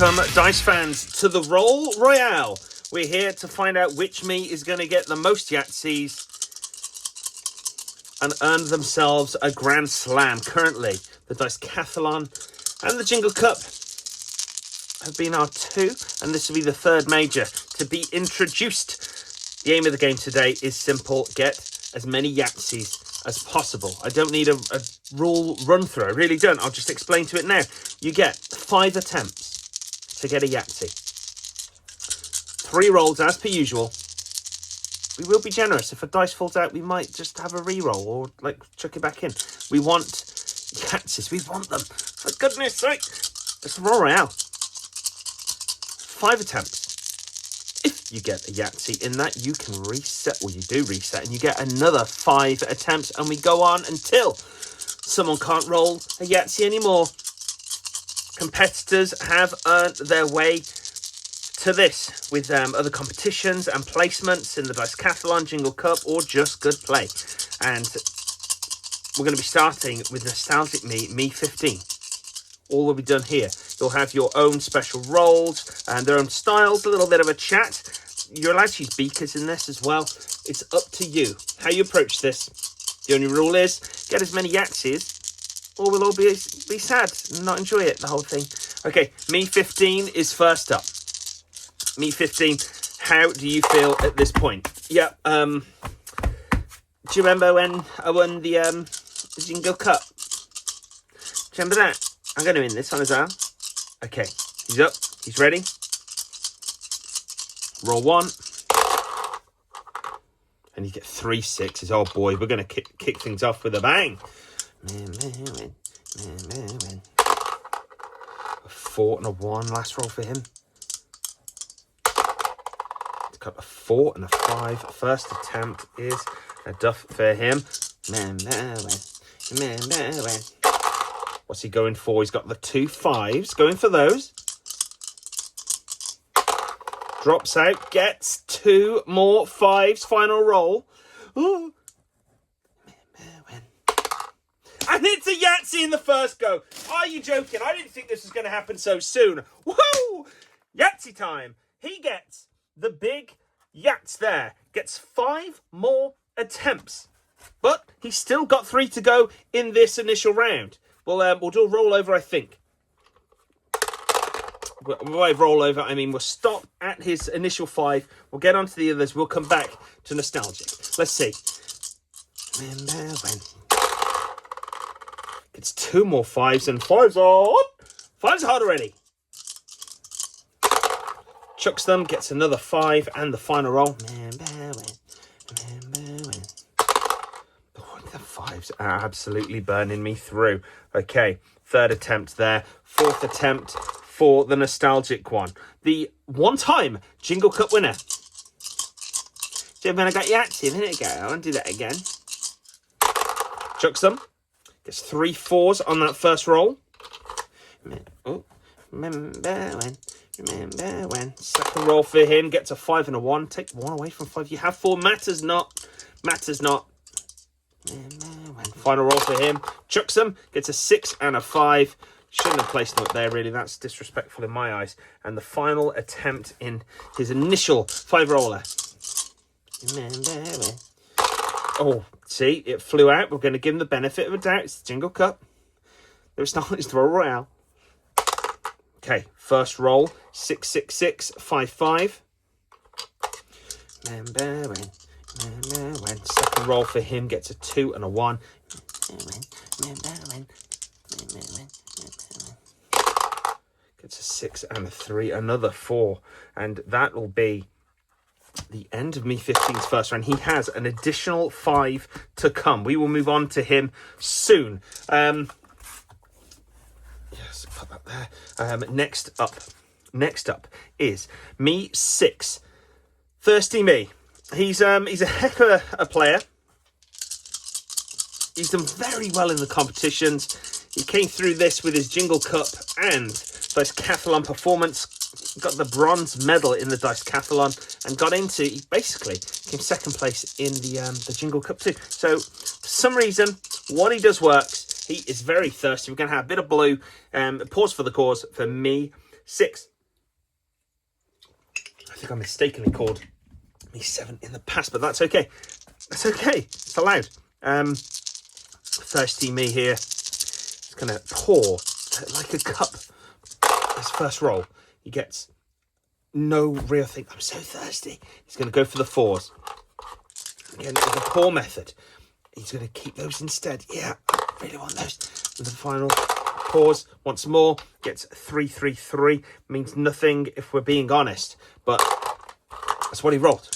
Welcome, Dice fans, to the Roll Royale. We're here to find out which me is going to get the most Yahtzees and earn themselves a Grand Slam. Currently, the Dicecathlon and the Jingle Cup have been our two, and this will be the third major to be introduced. The aim of the game today is simple: get as many Yahtzees as possible. I don't need a rule run through. I really don't. I'll just explain to it now. You get 5 attempts to get a Yahtzee. 3 rolls as per usual. We will be generous. If a dice falls out, we might just have a re-roll or like chuck it back in. We want Yahtzees. We want them. For goodness sake. It's Roll Royale. 5 attempts. If you get a Yahtzee in that, you can reset. Well, you do reset, and you get another 5 attempts, and we go on until someone can't roll a Yahtzee anymore. Competitors have earned their way to this with other competitions and placements in the Dicecathlon, Jingle Cup, or just good play. And we're going to be starting with Nostalgic Me 15. All will be done here. You'll have your own special rolls and their own styles, a little bit of a chat. You're allowed to use beakers in this as well. It's up to you how you approach this. The only rule is get as many Yahtzees, or we'll all be sad and not enjoy it, the whole thing. Okay, Me 15 is first up. Me 15, how do you feel at this point? Yeah, do you remember when I won the Jingle Cup? Do you remember that? I'm going to win this one as well. Okay, he's up. He's ready. Roll 1. And you get 3 6s. Oh boy, we're going to kick things off with a bang. A 4 and a 1. Last roll for him. It's got a 4 and a 5. First attempt is a duff for him. What's he going for? He's got the 2 5s. Going for those. Drops out. Gets 2 more 5s. Final roll. Ooh. And it's a Yahtzee in the first go. Are you joking? I didn't think this was going to happen so soon. Woohoo! Yahtzee time. He gets the big Yahtzee there. Gets 5 more attempts. But he's still got 3 to go in this initial round. We'll do a rollover, I think. By rollover, I mean we'll stop at his initial 5. We'll get on to the others. We'll come back to Nostalgic. Let's see. Remember when? It's 2 more 5s, and 5s are hot. 5s are hot already. Chucks them, gets another 5, and the final roll. Remember when? Oh, the 5s are absolutely burning me through. Okay, 3rd attempt there. 4th attempt for the Nostalgic one. The one-time Jingle Cup winner. So when I got Yahtzee a minute ago, I want to do that again. Chucks them. Gets 3 4s on that first roll. Oh, remember when? Second roll for him. Gets a 5 and a 1. Take 1 away from 5. You have 4. Matters not. Matters not. Final roll for him. Chucks them. Gets a 6 and a 5. Shouldn't have placed them up there, really. That's disrespectful in my eyes. And the final attempt in his initial 5 roller. Oh, see, it flew out. We're going to give him the benefit of a doubt. It's the Jingle Cup. It's not. It's the Roll Royale. Okay, first roll. 6 6 6 5 5. Remember when? Second roll for him gets a 2 and a 1. Gets a 6 and a 3. Another 4, and that will be the end of Me 15's first round. He has an additional 5 to come. We will move on to him soon. Yes, put that there. Next up is Me 6. Thirsty Me. He's a heck of a player. He's done very well in the competitions. He came through this with his Jingle Cup and Dicecathlon performance. Got the bronze medal in the Dicecathlon and he basically came second place in the Jingle Cup too. So for some reason, what he does works. He is very thirsty. We're going to have a bit of blue. Pause for the cause for Me 6. I think I mistakenly called me 7 in the past, but that's okay. That's okay. It's allowed. Thirsty me here. It's going to pour like a cup. His first roll. He gets no real thing. I'm so thirsty. He's going to go for the 4s. Again, the pour method. He's going to keep those instead. Yeah, I really want those. And the final pause once more. Gets 3, 3, 3. Means nothing if we're being honest. But that's what he rolled.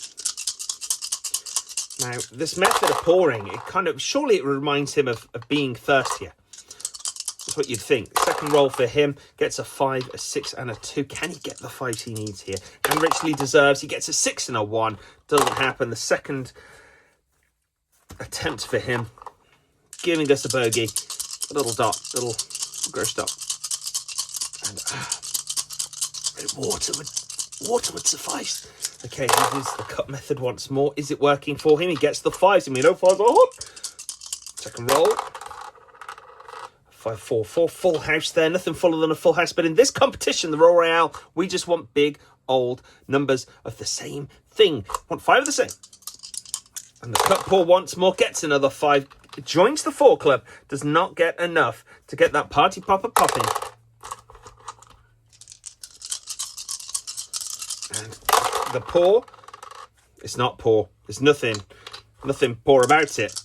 Now, this method of pouring, surely it reminds him of being thirstier. That's what you'd think. Second roll for him, gets a 5, a 6, and a 2. Can he get the 5s he needs here? And richly deserves. He gets a 6 and a 1. Doesn't happen. The second attempt for him, giving us a bogey. A little dot, little gross dot. And water would suffice. Okay, he uses the cup method once more. Is it working for him? He gets the 5s. I mean, no 5s. Oh! Second roll. 5, 4, 4. Full house there. Nothing fuller than a full house. But in this competition, the Roll Royale, we just want big, old numbers of the same thing. Want 5 of the same. And the cup pour once more. Gets another 5. Joins the 4 club. Does not get enough to get that party popper popping. And the pour, it's not pour. There's nothing pour about it.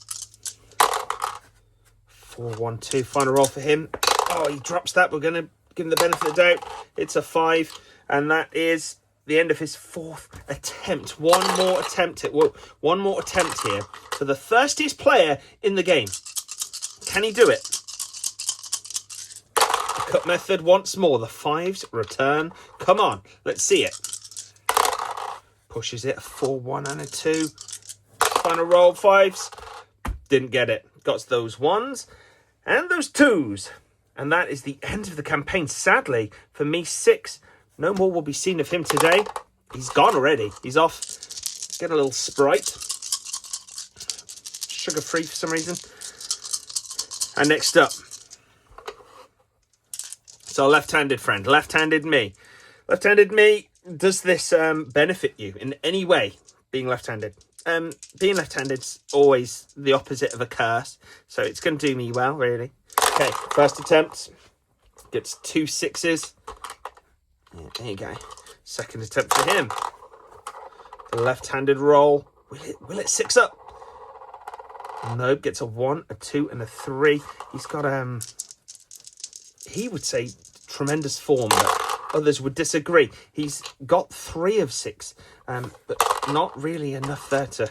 4, 1, 2. Final roll for him. Oh, he drops that. We're going to give him the benefit of the doubt. It's a 5, and that is the end of his 4th attempt. One more attempt here for the thirstiest player in the game. Can he do it? The cup method once more. The 5s return. Come on, let's see it. Pushes it. A 4, 1, and a 2. Final roll, 5s. Didn't get it. Got those 1s and those 2s. And that is the end of the campaign. Sadly, for me, 6. No more will be seen of him today. He's gone already. He's off. Get a little Sprite. Sugar-free for some reason. And next up. So left-handed friend. Left-handed me. Left-handed me. Does this benefit you in any way, being left-handed? Being left-handed's always the opposite of a curse. So it's going to do me well, really. Okay, first attempt. Gets 2 6s. Yeah, there you go. Second attempt for him. The left-handed roll. Will it 6 up? Nope. Gets a 1, a 2, and a 3. He's got he would say tremendous form, but others would disagree. He's got 3 of 6, but not really enough there to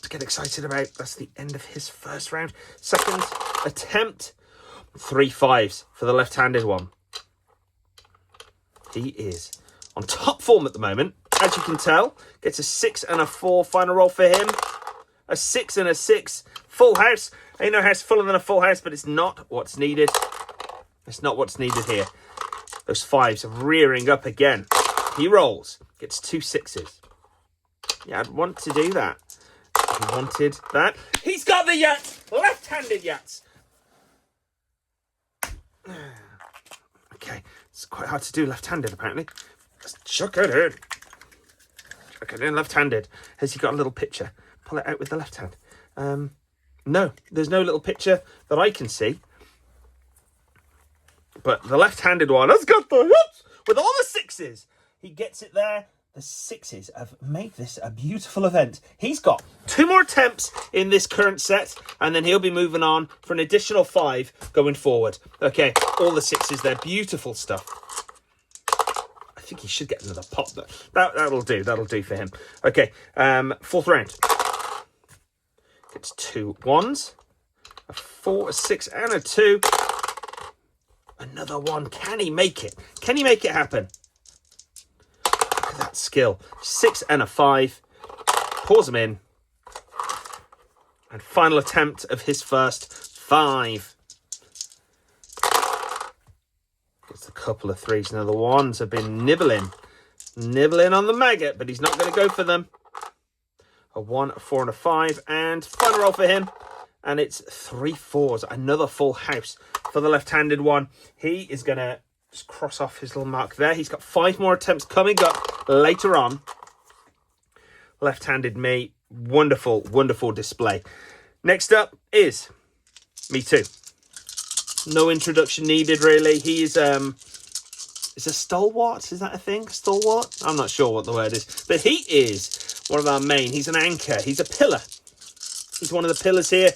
get excited about. That's the end of his first round. Second attempt. 3 5s for the left-handed one. He is on top form at the moment, as you can tell. Gets a 6 and a 4. Final roll for him. A 6 and a 6. Full house. Ain't no house fuller than a full house, but it's not what's needed. It's not what's needed here. Those 5s are rearing up again. He rolls. Gets 2 6s. Yeah, I'd want to do that. He wanted that. He's got the Yahtzee. Left-handed Yahtzee. Okay. It's quite hard to do left-handed, apparently. Just chuck it in. Chuck it in left-handed. Has he got a little picture? Pull it out with the left hand. No, there's no little picture that I can see. But the left-handed one has got the hits with all the 6s. He gets it there. The 6s have made this a beautiful event. He's got 2 more attempts in this current set, and then he'll be moving on for an additional 5 going forward. Okay, all the 6s there. Beautiful stuff. I think he should get another pop, but that'll do. That'll do for him. Okay, 4th round. Gets 2 1s, a 4, a 6, and a 2. Another 1. Can he make it? Can he make it happen? Look at that skill. 6 and a 5. Pours them in. And final attempt of his first 5. Gets a couple of 3s. Now the 1s have been nibbling on the maggot, but he's not going to go for them. A 1, a 4, and a 5. And final roll for him. And it's 3 4s. Another full house for the left-handed one. He is going to Just cross off his little mark there. He's got 5 more attempts coming up later on. Left-handed me. Wonderful, wonderful display. Next up is me too. No introduction needed, really. He is a stalwart. Is that a thing? Stalwart? I'm not sure what the word is. But he is one of our main. He's an anchor. He's a pillar. He's one of the pillars here.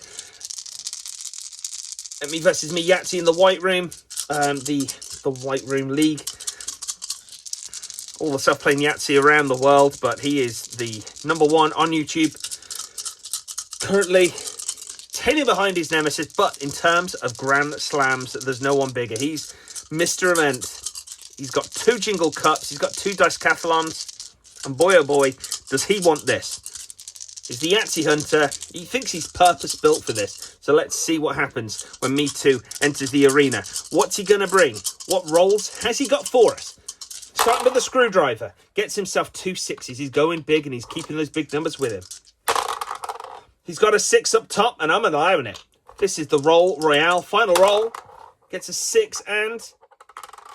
And me versus me Yahtzee in the White Room. The White Room League. All the stuff playing Yahtzee around the world. But he is the #1 on YouTube. Currently tailing behind his nemesis. But in terms of Grand Slams, there's no one bigger. He's Mr. Event. He's got 2 Jingle Cups. He's got 2 Dicecathlons. And boy, oh boy, does he want this. He's the Yahtzee hunter. He thinks he's purpose-built for this. So let's see what happens when Me Too enters the arena. What's he going to bring? What rolls has he got for us? Starting with the screwdriver. Gets himself 2 6s. He's going big and he's keeping those big numbers with him. He's got a 6 up top and I'm allowing it. This is the Roll Royale. Final roll. Gets a 6 and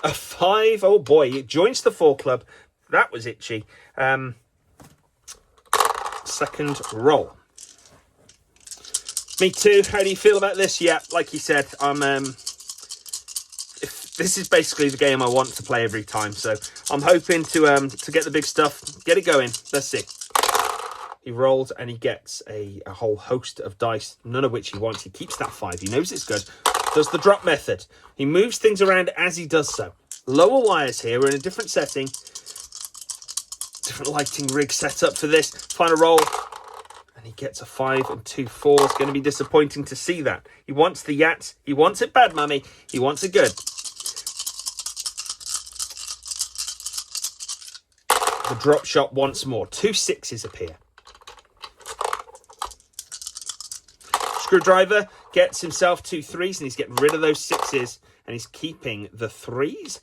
a 5. Oh boy, it joins the 4 club. That was itchy. Second roll. Me too. How do you feel about this? Yeah, like you said, this is basically the game I want to play every time. So I'm hoping to get the big stuff, get it going. Let's see. He rolls and he gets a whole host of dice, none of which he wants. He keeps that 5. He knows it's good. Does the drop method. He moves things around as he does so. Lower wires here. We're in a different setting. Different lighting rig set up for this. Final roll. And he gets a 5 and 2 4s. It's going to be disappointing to see that. He wants the Yahtzee. He wants it bad, mummy. He wants it good. The drop shot once more. 2 6s appear. Screwdriver gets himself 2 3s and he's getting rid of those 6s and he's keeping the 3s.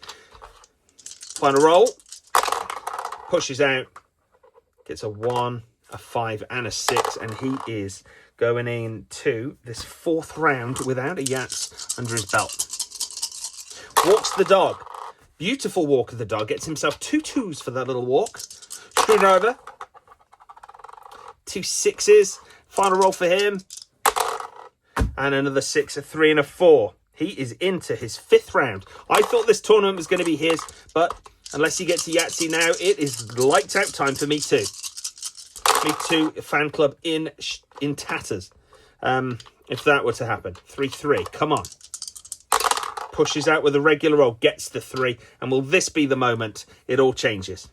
Final roll. Pushes out. Gets a 1, a 5 and a 6 and he is going into this 4th round without a Yahtzee under his belt. Walks the dog. Beautiful walk of the dog. Gets himself 2 2s for that little walk. Screwdriver. 2 6s. Final roll for him. And another 6, a 3 and a 4. He is into his 5th round. I thought this tournament was going to be his, but unless he gets a Yahtzee now, it is lights out time for Me Too. Me Too fan club in tatters. If that were to happen. 3 3. Come on. Pushes out with a regular roll. Gets the 3. And will this be the moment it all changes?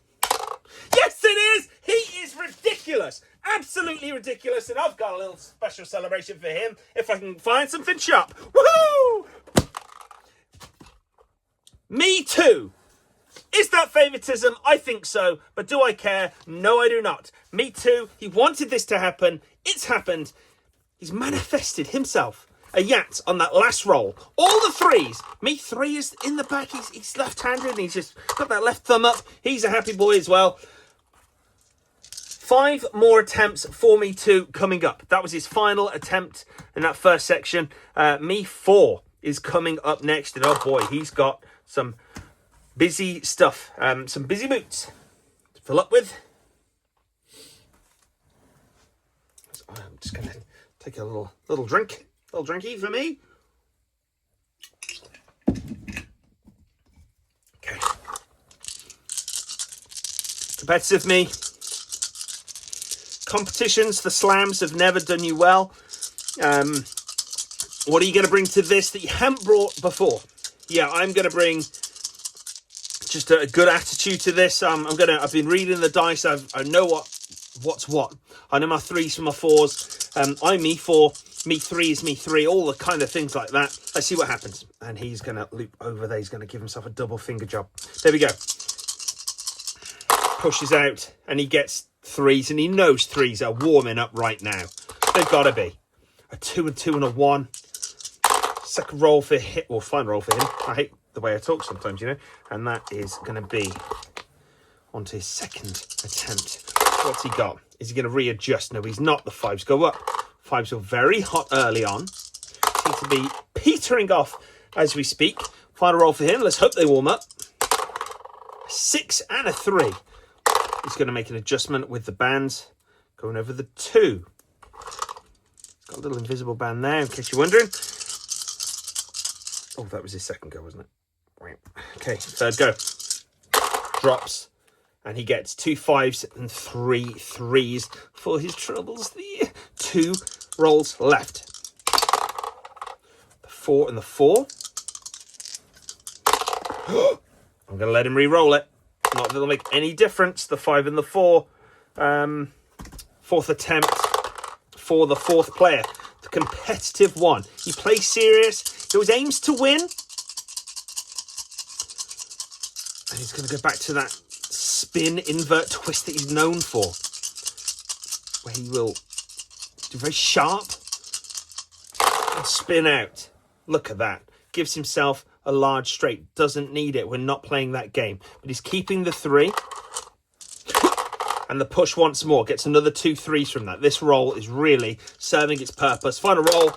Yes, it is! He is ridiculous! Absolutely ridiculous, and I've got a little special celebration for him if I can find something sharp. Woohoo! Me too. Is that favoritism? I think so, but do I care? No, I do not. Me too. He wanted this to happen. It's happened. He's manifested himself a Yahtzee on that last roll. All the 3s. Me 3 is in the back. He's left-handed and he's just got that left thumb up. He's a happy boy as well. 5 more attempts for Me Too coming up. That was his final attempt in that first section. Me 4 is coming up next. And oh boy, he's got some busy stuff. Some busy boots to fill up with. So I'm just going to take a little drink. A little drinky for me. Okay. Competitive me. Competitions, the slams have never done you well. What are you going to bring to this that you haven't brought before? Yeah, I'm going to bring just a good attitude to this. I've been reading the dice. I know what's what. I know my 3s from my 4s. I'm Me 4. Me 3 is Me 3. All the kind of things like that. Let's see what happens. And he's going to loop over there. He's going to give himself a double finger job. There we go. Pushes out and he gets 3s, and he knows 3s are warming up right now. They've got to be. A 2 and 2 and a 1. Second roll for him, or final roll for him. I hate the way I talk sometimes, you know. And that is going to be onto his second attempt. What's he got? Is he going to readjust? No, he's not. The 5s go up. 5s are very hot early on. Seem to be petering off as we speak. Final roll for him. Let's hope they warm up. 6 and a 3. He's going to make an adjustment with the bands. Going over the 2. He's got a little invisible band there, in case you're wondering. Oh, that was his second go, wasn't it? Okay, third go. Drops. And he gets 2 5s and 3 3s for his troubles. The 2 rolls left. The 4 and the 4. I'm going to let him re-roll it. Not that it'll make any difference. The 5 and the 4. Fourth attempt for the 4th player. The competitive one. He plays serious. He always aims to win. And he's going to go back to that spin invert twist that he's known for. Where he will do very sharp and spin out. Look at that. Gives himself a large straight. Doesn't need it. We're not playing that game. But he's keeping the 3. And the push once more. Gets another 2 3s from that. This roll is really serving its purpose. Final roll.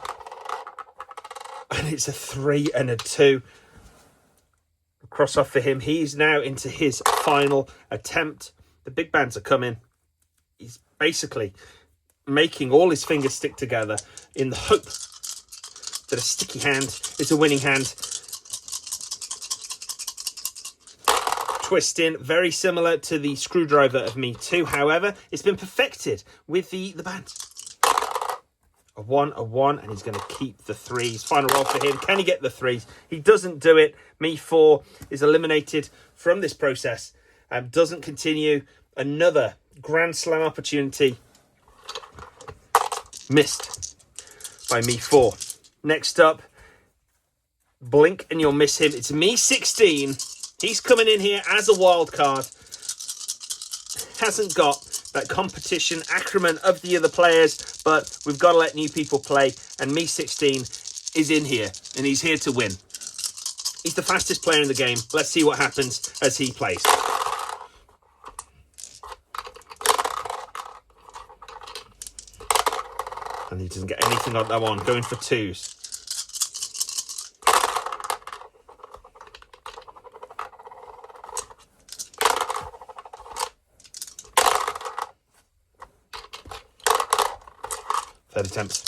And it's a 3 and a 2. Cross off for him. He's now into his final attempt. The big bands are coming. He's basically making all his fingers stick together in the hope that a sticky hand is a winning hand. Twist in, very similar to the screwdriver of Me Too. However, it's been perfected with the bands. A 1, a 1, and he's going to keep the 3s. Final roll for him. Can he get the 3s? He doesn't do it. Me 4 is eliminated from this process and doesn't continue. Another Grand Slam opportunity missed by Me 4. Next up, blink and you'll miss him. It's Me 16. He's coming in here as a wild card. Hasn't got that competition acumen of the other players, but we've got to let new people play. And Me 16 is in here, and he's here to win. He's the fastest player in the game. Let's see what happens as he plays. And he doesn't get anything on that one. Going for 2s. Third attempt.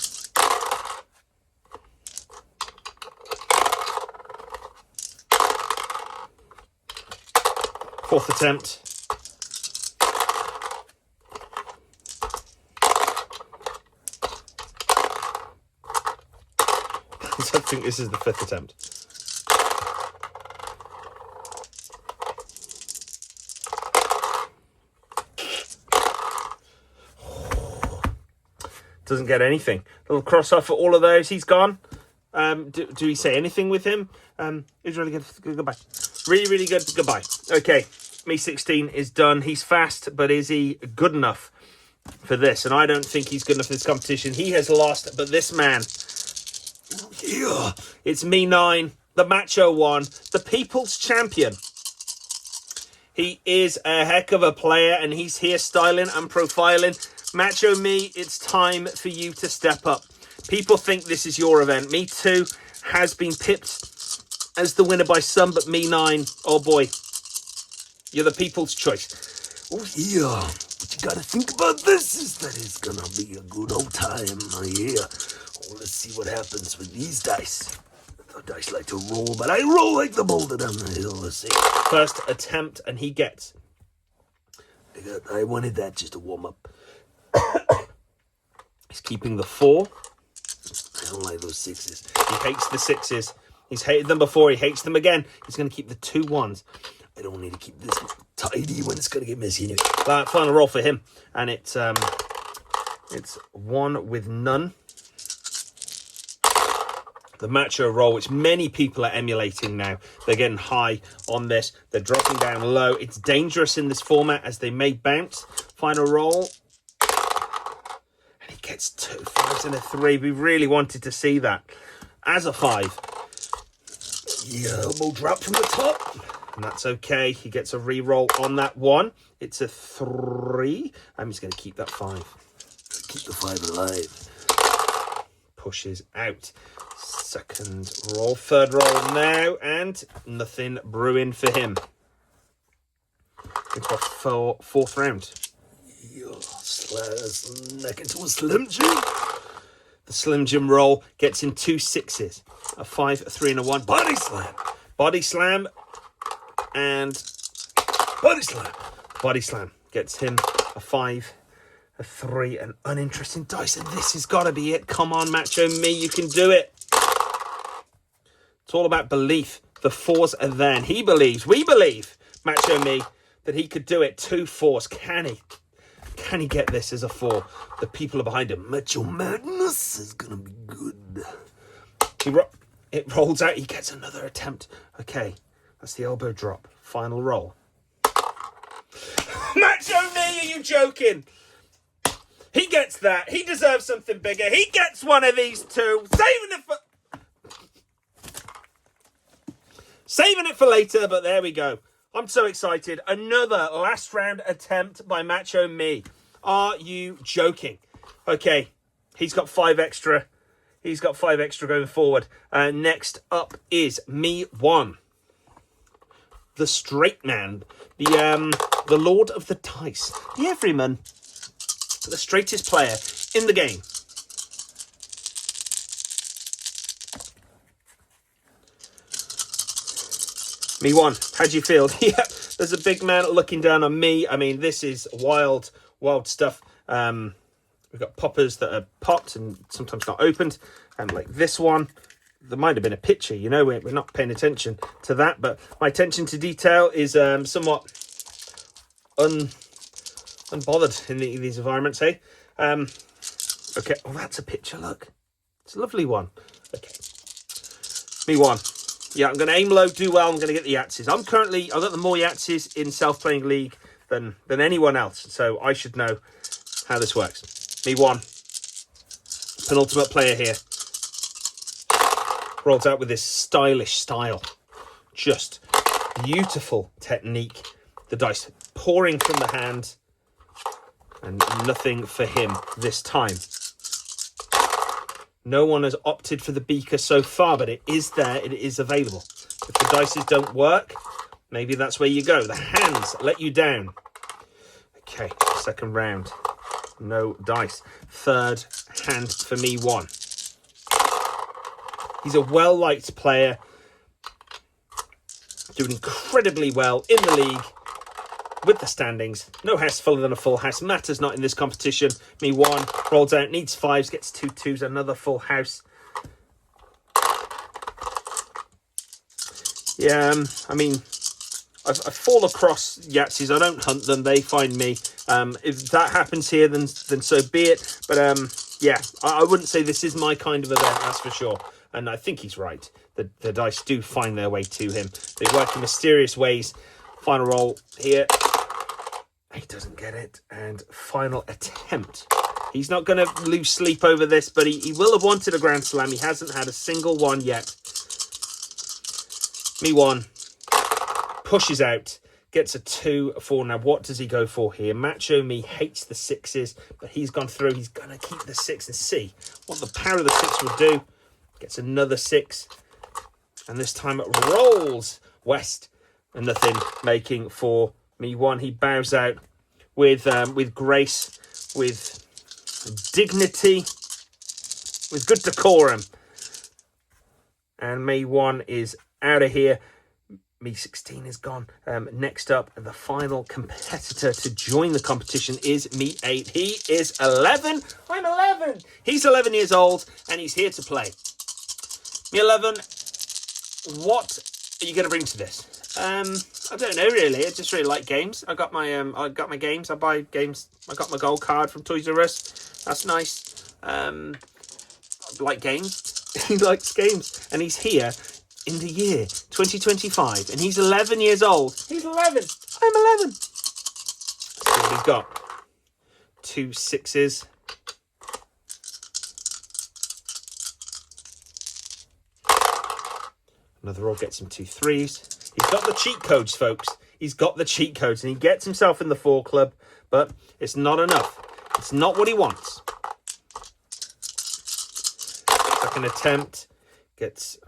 Fourth attempt. I think this is the 5th attempt. Doesn't get anything. Little cross off for all of those. He's gone. Do we say anything with him? He's really good. Goodbye. Really, really good. Goodbye. Okay. Me 16 is done. He's fast, but is he good enough for this? And I don't think he's good enough for this competition. He has lost, but this man, yeah, it's Me 9, the macho one, the people's champion. He is a heck of a player, and he's here styling and profiling. Macho Me, it's time for you to step up. People think this is your event. Me Too has been pipped as the winner by some, but Me 9, oh boy, you're the people's choice. Oh yeah, what you gotta think about this is that it's gonna be a good old time, yeah. Oh, let's see what happens with these dice. The dice like to roll, but I roll like the boulder down the hill. Let's see. First attempt, and he gets. I wanted that just to warm up. He's keeping the 4. I don't like those 6s. He hates the 6s. He's hated them before. He hates them again. He's going to keep the 2 1s. I don't need to keep this tidy when it's going to get messy anyway. That final roll for him. And it's 1 with none. The macho roll, which many people are emulating now. They're getting high on this. They're dropping down low. It's dangerous in this format as they may bounce. Final roll. And he gets 2 5s and a 3. We really wanted to see that. As a 5. Yeah, elbow drop from the top. And that's okay. He gets a re-roll on that 1. It's a 3. I'm just going to keep that 5. Keep the 5 alive. Pushes out. Second roll, third roll now, and nothing brewing for him. Into our fourth round. Neck into a Slim Jim. The Slim Jim roll gets him 2 6s. A 5, a 3, and a 1. Body slam. Body slam. And Body slam. body slam gets him a 5, a 3, an uninteresting dice. And this has got to be it. Come on, Macho Me, you can do it. It's all about belief. The 4s are there. And he believes, we believe, Macho Me, that he could do it. 2 4s. Can he? Can he get this as a 4? The people are behind him. Macho Madness is gonna be good. It rolls out. He gets another attempt. Okay, that's the elbow drop. Final roll. Macho Me, are you joking? He gets that. He deserves something bigger. He gets one of these 2. Saving it for later, but there we go. I'm so excited. Another last round attempt by Macho Me. Are you joking? Okay, he's got 5 extra. He's got 5 extra going forward. Next up is Me 1. The straight man. The Lord of the Dice. The everyman. The straightest player in the game. Me 1, how do you feel? Yeah, there's a big man looking down on me. I mean, this is wild, wild stuff. We've got poppers that are popped and sometimes not opened. And like this one, there might have been a picture, you know, we're not paying attention to that. But my attention to detail is somewhat unbothered in these environments, hey? Okay, oh, that's a picture, look. It's a lovely one. Okay, Me 1. Yeah, I'm going to aim low, do well. I'm going to get the Yahtzees. I've got the more Yahtzees in self-playing league than anyone else. So I should know how this works. Me 1. Penultimate player here. Rolls out with this stylish style. Just beautiful technique. The dice pouring from the hand. And nothing for him this time. No one has opted for the beaker so far, but it is there. It is available. If the dices don't work, maybe that's where you go. The hands let you down. Okay, second round. No dice. Third hand for Me 1. He's a well-liked player. Doing incredibly well in the league. With the standings, no house fuller than a full house. Matters not in this competition. Me 1 rolls out, needs 5s, gets 2 2s, another full house. Yeah, I mean, I fall across Yahtzees. I don't hunt them; they find me. If that happens here, then so be it. But yeah, I wouldn't say this is my kind of event. That's for sure. And I think he's right. The dice do find their way to him. They work in mysterious ways. Final roll here. He doesn't get it. And final attempt. He's not going to lose sleep over this, but he will have wanted a Grand Slam. He hasn't had a single one yet. Me 1. Pushes out. Gets a 2, a 4. Now, what does he go for here? Macho Me hates the 6s, but he's gone through. He's going to keep the 6 and see what the power of the 6 will do. Gets another 6. And this time it rolls west. And nothing, making for Me 1. He bows out with grace, with dignity, with good decorum. And Me 1 is out of here. Me 16 is gone. Next up, the final competitor to join the competition is Me 8. He is 11. I'm 11. He's 11 years old, and he's here to play. Me 11, what are you going to bring to this? I don't know really. I just really like games. I got my games. I buy games. I got my gold card from Toys R Us. That's nice. I like games. He likes games, and he's here in the year 2025, and he's 11 years old. He's 11. I'm 11. Let's see what he's got. 2 6s. Another roll gets him 2 3s. He's got the cheat codes, folks. He's got the cheat codes, and he gets himself in the 4 club, but it's not enough. It's not what he wants. Second attempt Gets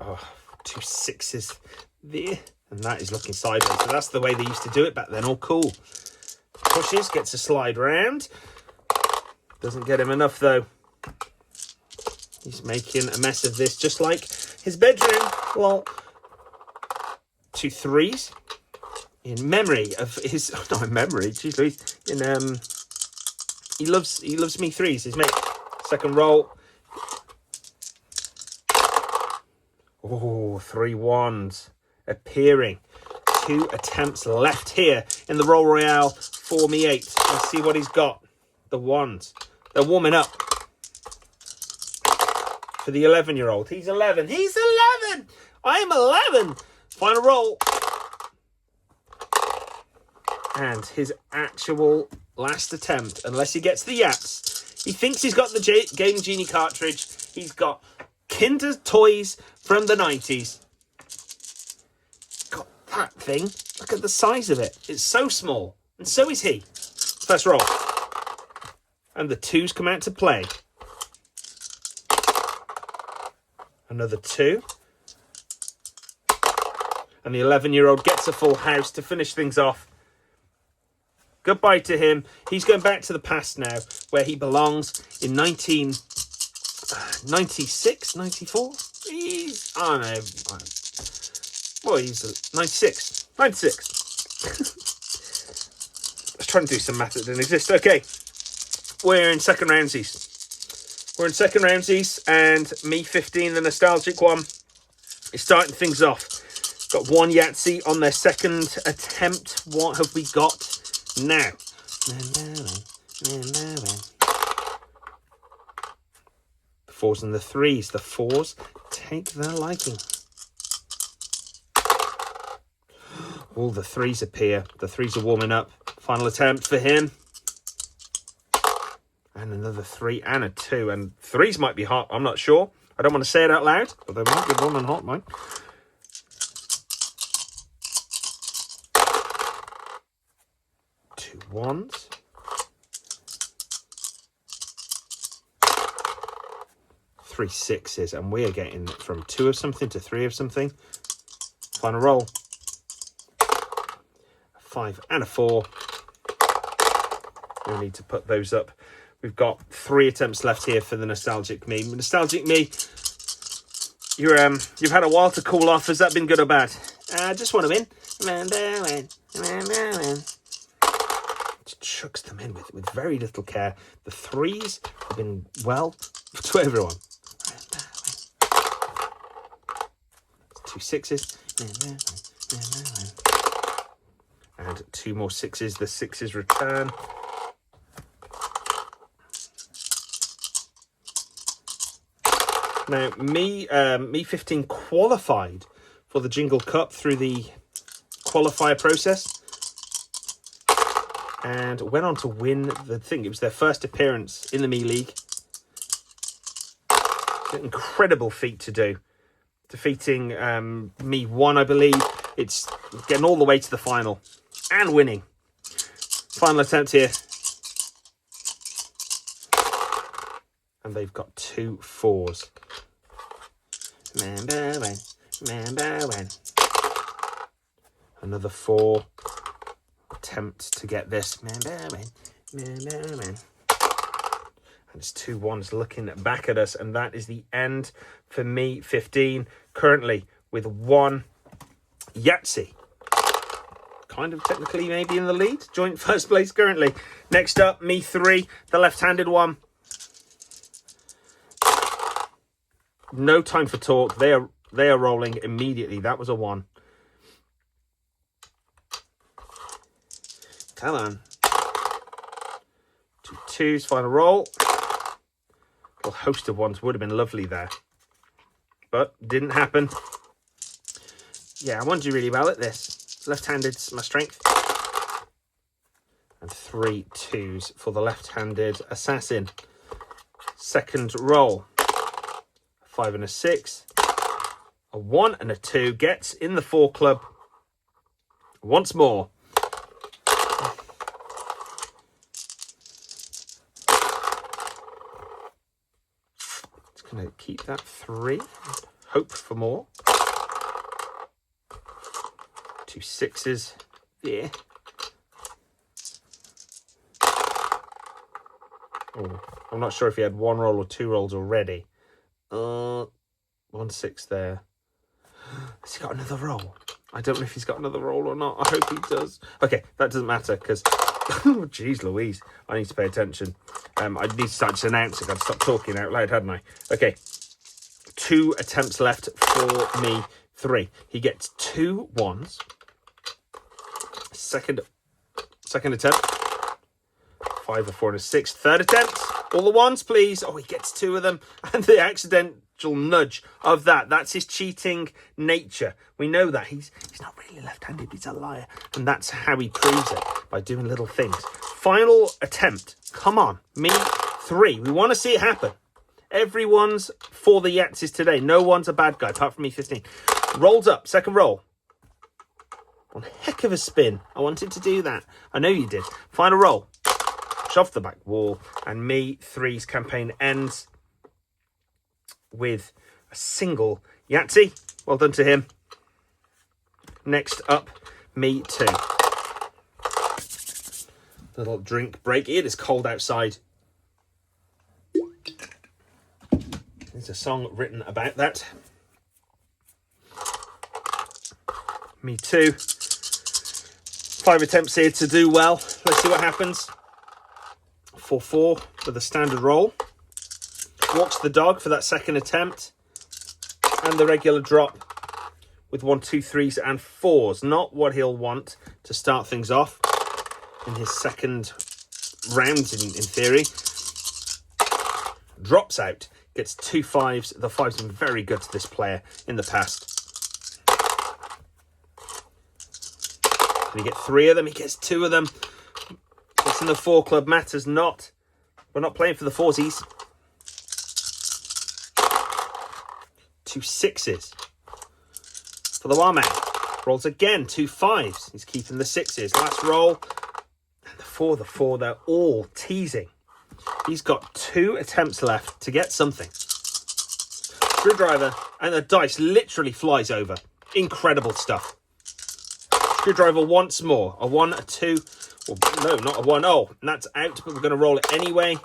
2 6s there. And that is looking sideways. So that's the way they used to do it back then. All cool. Pushes, gets a slide round. Doesn't get him enough though. He's making a mess of this, just like his bedroom. Well, 2 3s in memory of his. Not in memory. Geez Louise. He loves me 3s. His mate. Second roll. Oh, 3 1s appearing. 2 attempts left here in the Roll Royale for me 8. Let's see what he's got. The 1s. They're warming up. For the 11-year-old. He's 11. He's 11! I'm 11! Final roll. And his actual last attempt, unless he gets the yaps. He thinks he's got the Game Genie cartridge. He's got Kinder toys from the 90s. Got that thing. Look at the size of it. It's so small. And so is he. First roll. And the 2s come out to play. Another 2. And the 11-year-old gets a full house to finish things off. Goodbye to him. He's going back to the past now, where he belongs in 1996, 94? He's, I don't know. Well, he's 96. 96. Let's try and do some math that didn't exist. Okay. We're in second roundsies. We're in second roundsies, and me 15, the nostalgic one, is starting things off. Got 1 Yahtzee on their second attempt. What have we got now? The 4s and the 3s. The 4s take their liking. All the 3s appear. The 3s are warming up. Final attempt for him. And another 3 and a 2. And 3s might be hot. I'm not sure. I don't want to say it out loud, but they might be warm and hot, mate. Two 1s. 3 6s. And we are getting from 2 of something to 3 of something. Final roll. A 5 and a 4. We need to put those up. We've got 3 attempts left here for the nostalgic me. Nostalgic me, you've had a while to cool off. Has that been good or bad? I just want to win. Just chucks them in with very little care. The 3s have been well to everyone. 2 6s. And 2 more 6s. The 6s return. Now, me 15 qualified for the Jingle Cup through the qualifier process and went on to win the thing. It was their first appearance in the Me League. It's an incredible feat to do. Defeating Me 1, I believe. It's getting all the way to the final and winning. Final attempt here. And they've got 2 4s. Number one. Another 4. Attempt to get this. And it's 2 1s looking back at us. And that is the end for me 15. Currently with 1 Yahtzee. Kind of technically maybe in the lead. Joint first place currently. Next up, me 3. The left-handed one. No time for talk. They are rolling immediately. That was a 1. Come on. 2 2s. Final roll. A little host of 1s would have been lovely there, but didn't happen. Yeah, I want to do really well at this. Left-handed's my strength. And 3 2s for the left-handed assassin. Second roll. 5 and a 6, a 1 and a 2 gets in the 4 club once more. Just going to keep that 3. Hope for more. 2 6s. Yeah. Oh, I'm not sure if he had 1 roll or 2 rolls already. 1 6 there. Has he got another roll? I don't know if he's got another roll or not. I hope he does. Okay, that doesn't matter because, oh, geez Louise, I need to pay attention. I need to start just announcing. I'd stop talking out loud, hadn't I? Okay, 2 attempts left for me. 3. He gets 2 1s. Second attempt. 5, a 4, and a 6. Third attempt. All the 1s, please. Oh, he gets 2 of them. And the accidental nudge of that. That's his cheating nature. We know that. He's not really left-handed. He's a liar. And that's how he proves it, by doing little things. Final attempt. Come on. Me 3. We want to see it happen. Everyone's for the Yahtzees today. No one's a bad guy, apart from me 15. Rolls up. Second roll. One heck of a spin. I wanted to do that. I know you did. Final roll. Off the back wall, and me 3's campaign ends with a single Yahtzee. Well done to him. Next up, me 2. Little drink break. It is cold outside. There's a song written about that. Me 2. 5 attempts here to do well. Let's see what happens. 4 with a standard roll. Walks the dog for that second attempt. And the regular drop with 1, 2, 3s and 4s. Not what he'll want to start things off in his second round, in theory. Drops out. Gets 2 5s. The 5's been very good to this player in the past. Can he get 3 of them? He gets 2 of them. What's in the 4 club matters not. We're not playing for the 4sies. 2 6s. For the wild man. Rolls again. 2 5s. He's keeping the 6s. Last roll. And the 4. They're all teasing. He's got 2 attempts left to get something. Screwdriver. And the dice literally flies over. Incredible stuff. Screwdriver once more. A 1, a 2... Well, no, not a 1. Oh, and that's out, but we're going to roll it anyway.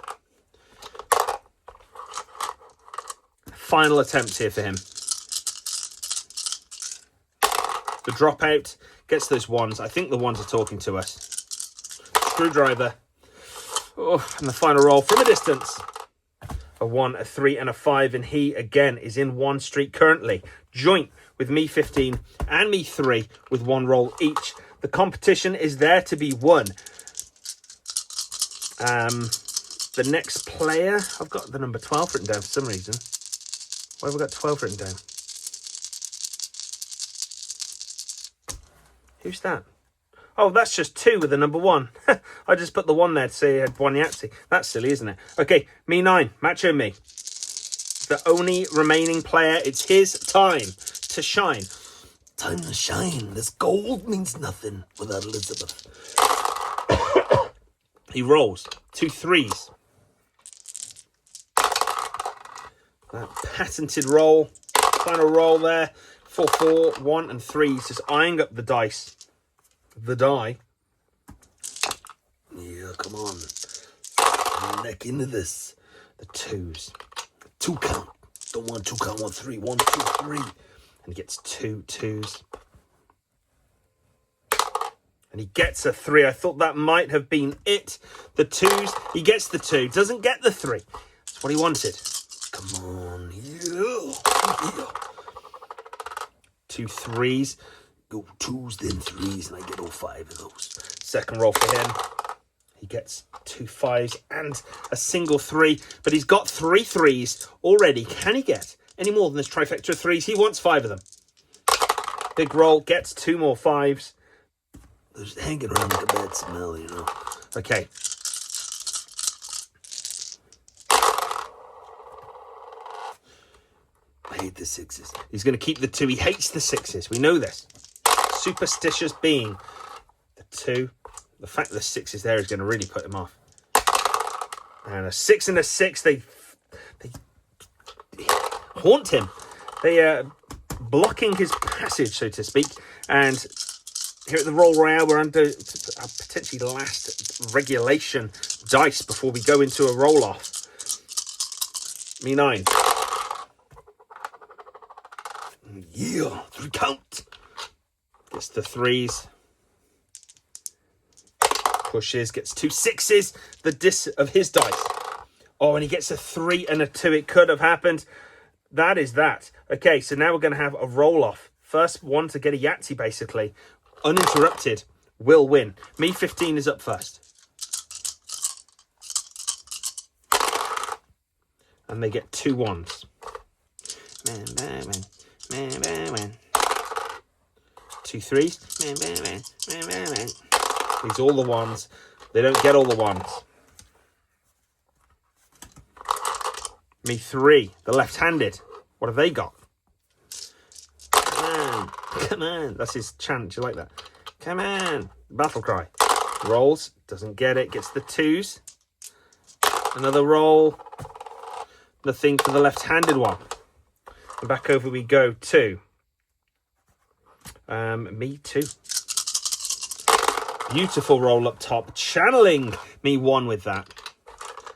Final attempt here for him. The dropout gets those 1s. I think the 1s are talking to us. Screwdriver. Oh, and the final roll from a distance. A 1, a 3, and a 5. And he, again, is in 1 streak currently. Joint with me 15 and me 3 with 1 roll each. The competition is there to be won. The next player, I've got the number 12 written down for some reason. Why have I got 12 written down? Who's that? Oh, that's just 2 with the number 1. I just put the 1 there to say I had 1 Yahtzee. That's silly, isn't it? Okay, me 9, Macho Me. The only remaining player. It's his time to shine. Time to shine. This gold means nothing without Elizabeth. He rolls 2 3s. That patented roll. Final roll there. 4 4, 1 and 3s. Just eyeing up the dice. The die. Yeah, come on. Neck into this. The 2s. 2 count. Don't want 2 count. 1 3. 1 2 3. And he gets 2 2s. And he gets a 3. I thought that might have been it. The 2s. He gets the 2. Doesn't get the 3. That's what he wanted. Come on. Yeah. 2 3s. Go 2s, then 3s, and I get all 5 of those. Second roll for him. He gets 2 5s and a single 3. But he's got 3 3s already. Can he get any more than this trifecta of 3s? He wants 5 of them. Big roll. Gets 2 more 5s. There's hanging around like a bad smell, you know. Okay. I hate the 6s. He's going to keep the 2. He hates the 6s. We know this. Superstitious being. The 2. The fact that the 6 is there is going to really put him off. And a 6 and a 6. They haunt him. They are blocking his passage, so to speak. And here at the Roll Royale, we're under our potentially last regulation dice before we go into a roll-off. Me 9. Yeah, 3 count. Gets the 3s. Pushes, gets 2 6s. The dis of his dice. Oh, and he gets a 3 and a 2. It could have happened. That is that. Okay, so now we're going to have a roll-off. First one to get a Yahtzee, basically, uninterrupted, will win. Me 15 is up first. And they get 2 1s. Man. 2 3s. These are all the 1s. They don't get all the 1s. Me 3, the left-handed. What have they got? Come on. That's his chant. You like that? Come on. Battle cry. Rolls. Doesn't get it. Gets the 2s. Another roll. Nothing for the left-handed one. And back over we go to me 2. Beautiful roll up top. Channeling me 1 with that.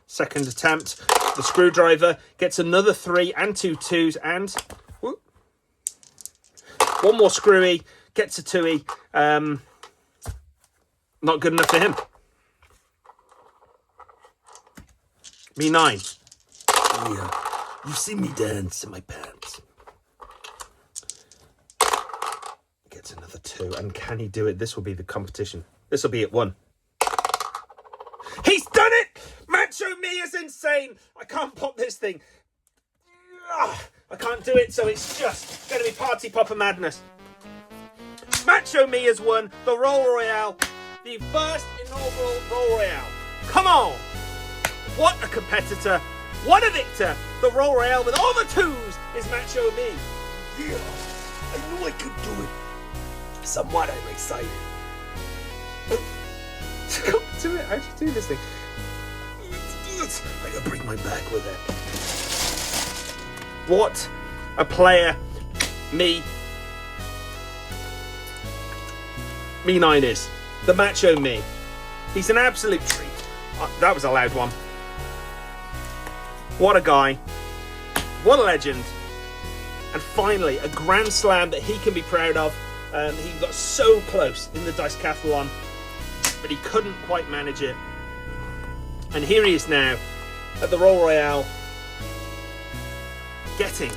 Second attempt. The screwdriver gets another 3 and 2 2s and whoop, 1 more screwy. Gets a 2-y. Not good enough for him. Me 9. Yeah, you see me dance in my pants. Gets another 2. And can he do it? This will be the competition. This will be at 1. He's done it! Macho Me is insane. I can't pop this thing. Ugh, I can't do it, so it's just going to be party popper madness. Macho Me has won the Roll Royale, the first inaugural Roll Royale. Come on! What a competitor. What a victor. The Roll Royale with all the 2s is Macho Me. Yeah, I knew I could do it. Somewhat, I'm excited. Come to it. How do you do this thing? I gotta bring my back with it. What a player me 9 is. The Macho Me. He's an absolute treat. That was a loud one. What a guy. What a legend. And finally, a grand slam that he can be proud of. He got so close in the Dicecathlon, but he couldn't quite manage it. And here he is now at the Roll Royale, getting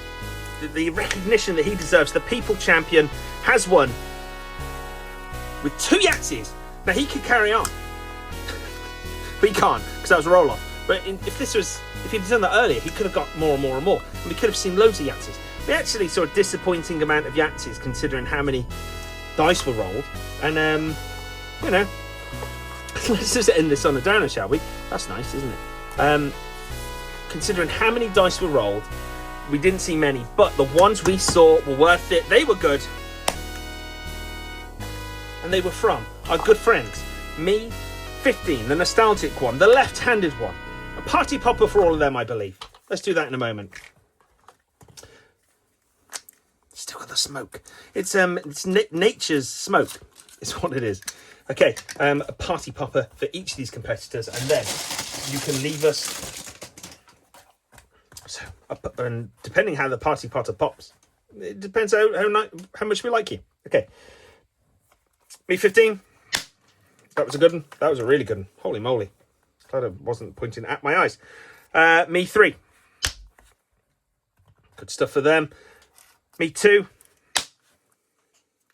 the recognition that he deserves. The People Champion has won with 2 Yahtzees. Now he could carry on, but he can't because that was a roll-off. But if he'd done that earlier, he could have got more and more and more, and we could have seen loads of Yahtzees. We actually saw a disappointing amount of Yahtzees considering how many dice were rolled. And you know, let's just end this on a downer, shall we? That's nice, isn't it? Considering how many dice were rolled, we didn't see many, but the ones we saw were worth it. They were good. And they were from our good friends. Me 15, the nostalgic one, the left-handed one. A party popper for all of them, I believe. Let's do that in a moment. Still got the smoke. It's nature's smoke. Is what it is. Okay, a party popper for each of these competitors, and then you can leave us. So, and depending how the party potter pops, it depends how much we like you. Okay, me 15. That was a good one. That was a really good one. Holy moly! Glad I wasn't pointing at my eyes. Me 3. Good stuff for them. Me 2.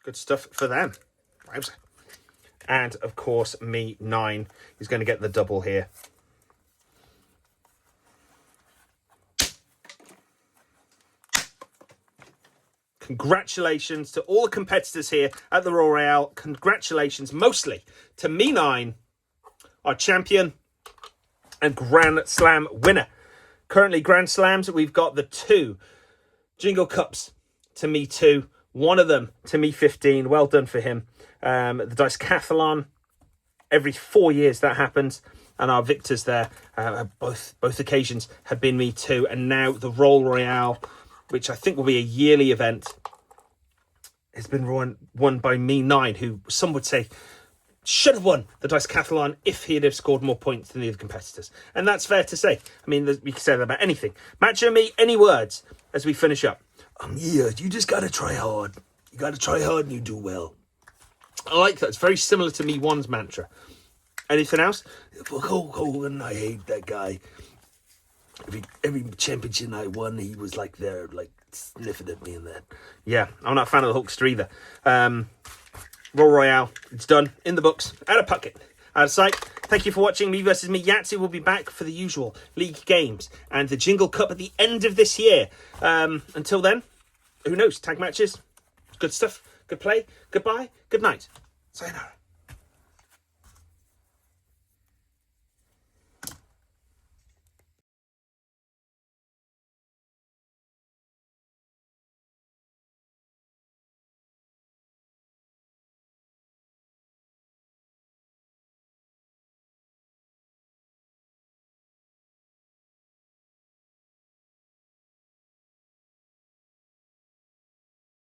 Good stuff for them. Wowza. And, of course, me 9 is going to get the double here. Congratulations to all the competitors here at the Roll Royale. Congratulations mostly to me 9, our champion and Grand Slam winner. Currently, Grand Slams, we've got the 2 Jingle Cups to me 2. One of them to me 15. Well done for him. The Dicecathlon, every 4 years that happens, and our victors there, both occasions have been me 2, and now the Roll Royale, which I think will be a yearly event, has been won by me 9, who some would say should have won the Dicecathlon if he'd have scored more points than the other competitors. And that's fair to say. I mean, we can say that about anything. Matcha and me, any words as we finish up? Yeah, you just gotta try hard. You gotta try hard and you do well. I like that. It's very similar to me 1's mantra. Anything else? For Hulk Hogan, I hate that guy. Every championship I won, he was like there, like sniffing at me and that. Yeah, I'm not a fan of the Hulkster either. Roll Royale, it's done. In the books. Out of pocket. Out of sight. Thank you for watching. Me versus me. Yahtzee will be back for the usual league games and the Jingle Cup at the end of this year. Until then, who knows? Tag matches. Good stuff. Good play. Goodbye. Good night. Sayonara.